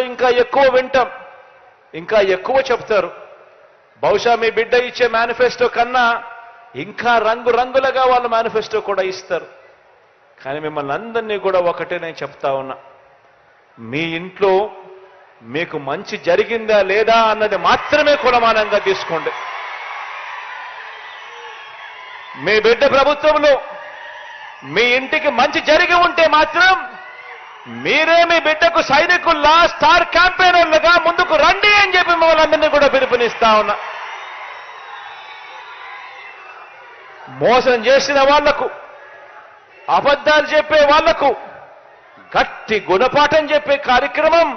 ఇంకా ఎక్కువ వింటాం, ఇంకా ఎక్కువ చెప్తారు. బహుశా మీ బిడ్డ ఇచ్చే మేనిఫెస్టో కన్నా ఇంకా రంగురంగులుగా వాళ్ళ మేనిఫెస్టో కూడా ఇస్తారు. కానీ మిమ్మల్ని అందరినీ కూడా ఒకటే నేను చెప్తా ఉన్నా, మీ ఇంట్లో మీకు మంచి జరిగిందా లేదా అన్నది మాత్రమే కొలమానంగా తీసుకోండి. మీ బిడ్డ ప్రభుత్వంలో మీ ఇంటికి మంచి జరిగి ఉంటే మాత్రం మీరే మీ బిడ్డకు సైనికుల్లా స్టార్ క్యాంపెయినర్లుగా ముందుకు రండి అని చెప్పి మమ్మల్ని కూడా పిలుపునిస్తా ఉన్నా. మోసం చేసిన వాళ్లకు, అబద్ధాలు చెప్పే వాళ్లకు గట్టి గుణపాఠం చెప్పే కార్యక్రమం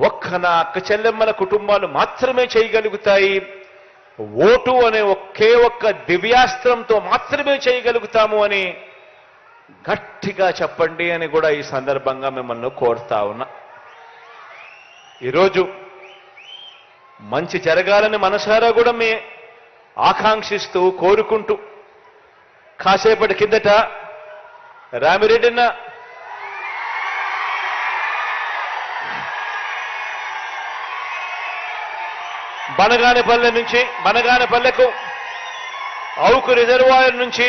ఒక్క నా అక్క చెల్లెమ్మల కుటుంబాలు మాత్రమే చేయగలుగుతాయి. ఓటు అనే ఒకే ఒక్క దివ్యాస్త్రంతో మాత్రమే చేయగలుగుతాము అని గట్టిగా చెప్పండి అని కూడా ఈ సందర్భంగా మిమ్మల్ని కోరుతా ఉన్నా. ఈరోజు మంచి జరగాలని మనసారా కూడా మీ ఆకాంక్షిస్తూ కోరుకుంటూ, కాసేపటి కిందట రామిరెడ్డిన్న బనగానపల్లెకు అవుకు రిజర్వాయర్ నుంచి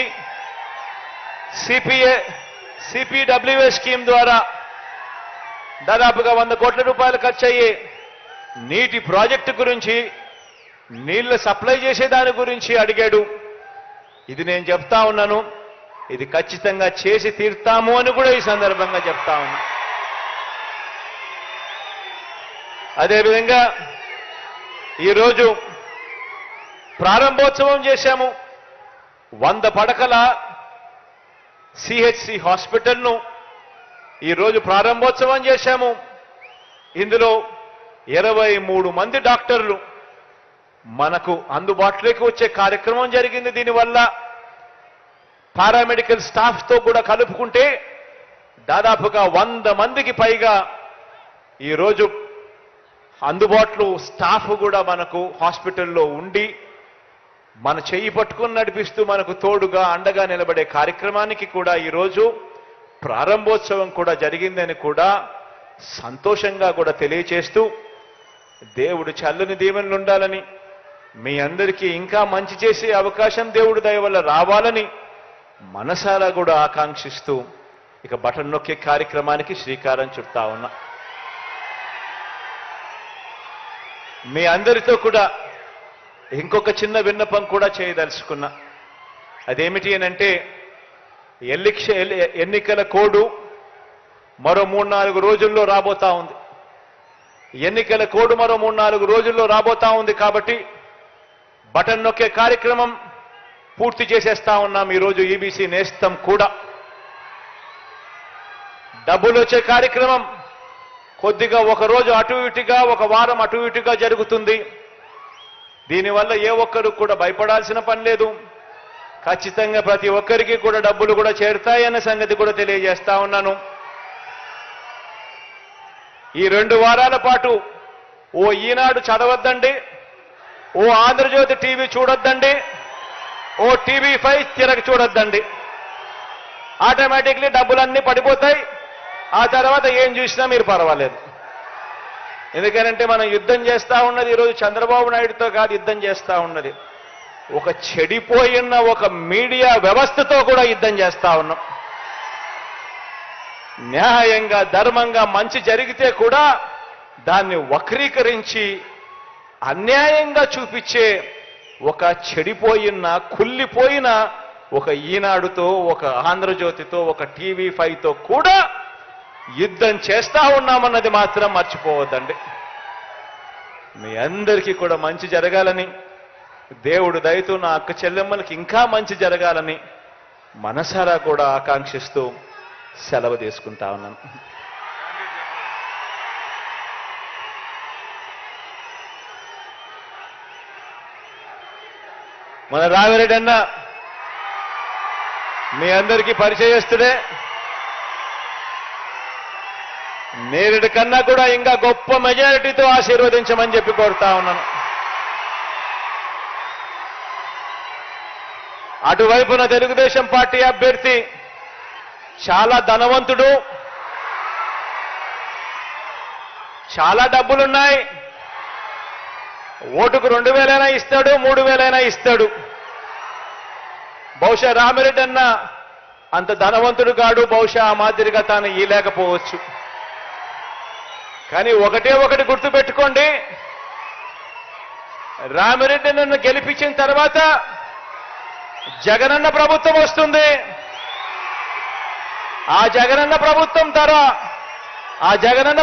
సిపిడబ్ల్యూఏ స్కీమ్ ద్వారా దాదాపుగా 100 కోట్ల రూపాయలు ఖర్చు అయ్యే నీటి ప్రాజెక్టు గురించి, నీళ్లు సప్లై చేసే దాని గురించి అడిగాడు. ఇది నేను చెప్తా ఉన్నాను, ఇది ఖచ్చితంగా చేసి తీర్తాము అని కూడా ఈ సందర్భంగా చెప్తా ఉన్నా. అదేవిధంగా ఈరోజు ప్రారంభోత్సవం చేశాము. 100 పడకల సిహెచ్సి హాస్పిటల్ను ఈరోజు ప్రారంభోత్సవం చేశాము. ఇందులో 23 మంది డాక్టర్లు మనకు అందుబాటులోకి వచ్చే కార్యక్రమం జరిగింది. దీనివల్ల పారామెడికల్ స్టాఫ్తో కూడా కలుపుకుంటే దాదాపుగా 100 మందికి పైగా ఈరోజు అందుబాటులో స్టాఫ్ కూడా మనకు హాస్పిటల్లో ఉండి మన చెయ్యి పట్టుకుని నడిపిస్తూ మనకు తోడుగా అండగా నిలబడే కార్యక్రమానికి కూడా ఈరోజు ప్రారంభోత్సవం కూడా జరిగిందని కూడా సంతోషంగా కూడా తెలియచేస్తూ, దేవుడు చల్లని దీవెనలు ఉండాలని, మీ అందరికీ ఇంకా మంచి చేసే అవకాశం దేవుడి దయ వల్ల రావాలని మనసారా కూడా ఆకాంక్షిస్తూ ఇక బటన్ నొక్కే కార్యక్రమానికి శ్రీకారం చుడతా ఉన్నా. మీ అందరితో కూడా ఇంకొక చిన్న విన్నపం కూడా చేయదలుచుకున్నా. అదేమిటి అనంటే, ఎన్నికల కోడ్ మరో 3-4 రోజుల్లో రాబోతా ఉంది. ఎన్నికల కోడ్ మరో 3-4 రోజుల్లో రాబోతా ఉంది. కాబట్టి బటన్ నొక్కే కార్యక్రమం పూర్తి చేసేస్తా ఉన్నాం. ఈరోజు ఈబీసీ నేస్తం కూడా డబ్బులు వచ్చే కార్యక్రమం కొద్దిగా ఒక రోజు అటు ఇటుగా, ఒక వారం అటు ఇటుగా జరుగుతుంది. దీనివల్ల ఏ ఒక్కరు కూడా భయపడాల్సిన పని లేదు. ఖచ్చితంగా ప్రతి ఒక్కరికి కూడా డబ్బులు కూడా చేరుతాయన్న సంగతి కూడా తెలియజేస్తా ఉన్నాను. ఈ 2 వారాల పాటు ఓ ఈనాడు చదవద్దండి, ఓ ఆంధ్రజ్యోతి టీవీ చూడొద్దండి, ఓ టీవీ5 తిరగ చూడొద్దండి. ఆటోమేటిక్లీ డబ్బులన్నీ పడిపోతాయి. ఆ తర్వాత ఏం చూసినా మీరు పర్వాలేదు. ఎందుకంటే మనం యుద్ధం చేస్తా ఉన్నది ఈరోజు చంద్రబాబు నాయుడుతో కాదు, యుద్ధం చేస్తా ఉన్నది ఒక చెడిపోయిన ఒక మీడియా వ్యవస్థతో కూడా యుద్ధం చేస్తా ఉన్నాం. న్యాయంగా, ధర్మంగా మంచి జరిగితే కూడా దాన్ని వక్రీకరించి అన్యాయంగా చూపించే ఒక చెడిపోయిన, కుళ్ళిపోయిన ఒక ఈనాడుతో, ఒక ఆంధ్రజ్యోతితో, ఒక టీవీ5తో కూడా యుద్ధం చేస్తా ఉన్నామన్నది మాత్రం మర్చిపోవద్దండి. మీ అందరికీ కూడా మంచి జరగాలని, దేవుడు దయతో నా అక్క చెల్లెమ్మలకి ఇంకా మంచి జరగాలని మనసారా కూడా ఆకాంక్షిస్తూ సెలవు తీసుకుంటా ఉన్నాను. మన రామిరెడ్డి అన్న మీ అందరికీ పరిచయస్తుడే. నేరుడి కన్నా కూడా ఇంకా గొప్ప మెజారిటీతో ఆశీర్వదించమని చెప్పి కోరుతా ఉన్నాను. అటువైపున తెలుగుదేశం పార్టీ అభ్యర్థి చాలా ధనవంతుడు, చాలా డబ్బులున్నాయి. ఓటుకు 2,000 ఇస్తాడు, 3,000 ఇస్తాడు. బహుశా రామిరెడ్డి అన్న అంత ధనవంతుడు కాడు, బహుశా ఆ మాదిరిగా తాను ఇయలేకపోవచ్చు. కానీ ఒకటి గుర్తుపెట్టుకోండి, రామిరెడ్డి నన్ను గెలిపించిన తర్వాత జగనన్న ప్రభుత్వం వస్తుంది. ఆ జగనన్న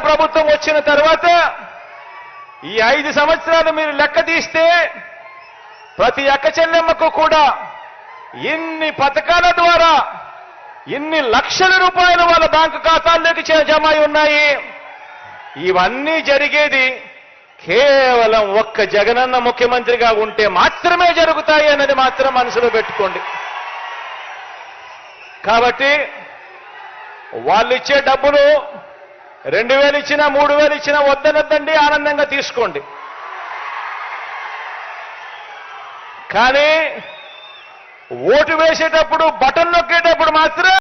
ప్రభుత్వం వచ్చిన తర్వాత ఈ 5 సంవత్సరాలు మీరు లెక్క తీస్తే ప్రతి అక్క చెల్లెమ్మకు కూడా ఇన్ని పథకాల ద్వారా ఇన్ని లక్షల రూపాయలు వాళ్ళ బ్యాంకు ఖాతాల్లోకి జమ అయి ఉన్నాయి. ఇవన్నీ జరిగేది కేవలం ఒక్క జగనన్న ముఖ్యమంత్రిగా ఉంటే మాత్రమే జరుగుతాయి అన్నది మాత్రం మనసులో పెట్టుకోండి. కాబట్టి వాళ్ళు ఇచ్చే డబ్బులు 2,000 ఇచ్చినా 3,000 ఇచ్చినా వద్దనొద్దండి, ఆనందంగా తీసుకోండి. కానీ ఓటు వేసేటప్పుడు బటన్ నొక్కేటప్పుడు మాత్రం